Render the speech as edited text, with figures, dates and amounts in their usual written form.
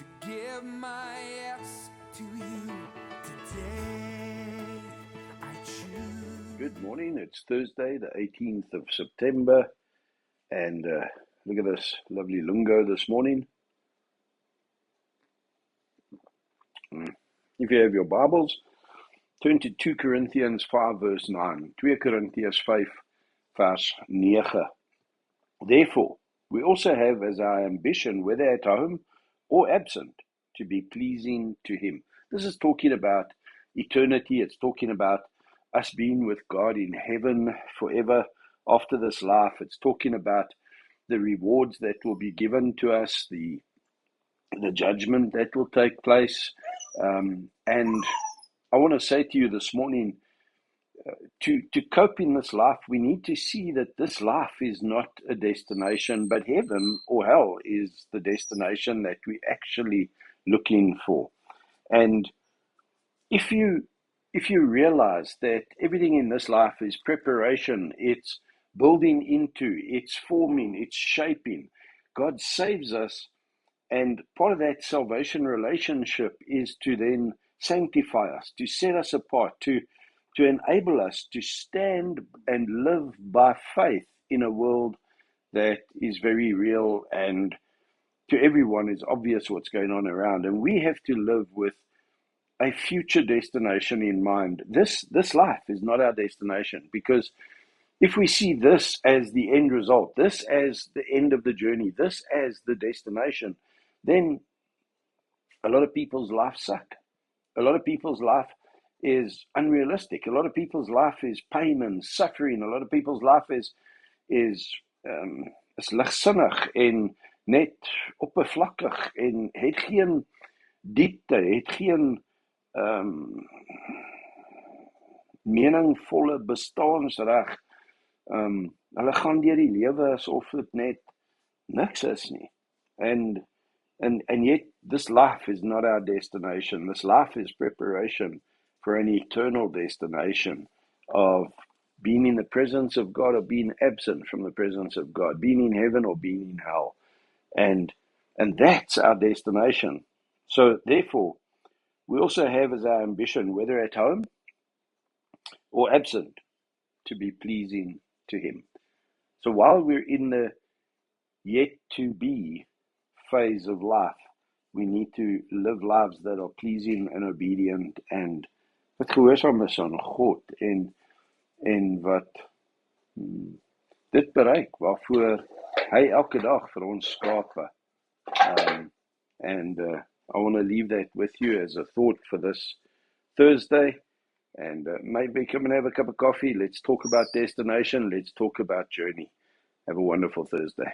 to give my yes to you today. I choose. Good morning. It's Thursday, the 18th of September, and look at this lovely lungo this morning. If you have your Bibles, turn to 2 Corinthians 5 verse 9. 2 Corinthians 5 vers 9. Therefore, we also have as our ambition, whether at home or absent, to be pleasing to Him. This is talking about eternity. It's talking about us being with God in heaven forever after this life. It's talking about the rewards that will be given to us, the judgment that will take place. And I want to say to you this morning, to cope in this life, we need to see that this life is not a destination, but heaven or hell is the destination that we're actually looking for. And if you realize that everything in this life is preparation, it's building into, it's forming, it's shaping. God saves us, and part of that salvation relationship is to then sanctify us, to set us apart, to enable us to stand and live by faith in a world that is very real, and to everyone is obvious what's going on around. And we have to live with a future destination in mind. This life is not our destination, because if we see this as the end result, this as the end of the journey, this as the destination, then a lot of people's lives suck. A lot of people's life is unrealistic. A lot of people's life is pain and suffering. A lot of people's life is ligsinnig en net oppervlakkig en het geen diepte, het geen meningvolle bestaansreg. Hulle gaan deur die lewe asof dit net niks is nie. And yet this life is not our destination. This life is preparation for an eternal destination of being in the presence of God or being absent from the presence of God, being in heaven or being in hell. And that's our destination. So therefore, we also have as our ambition, whether at home or absent, to be pleasing to Him. So while we're in the yet to be phase of life, we need to live lives that are pleasing and obedient and wat gehoorsaam is aan God en wat dit bereik waarvoor hy elke dag vir ons skape. And I want to leave that with you as a thought for this Thursday. And maybe come and have a cup of coffee. Let's talk about destination. Let's talk about journey. Have a wonderful Thursday.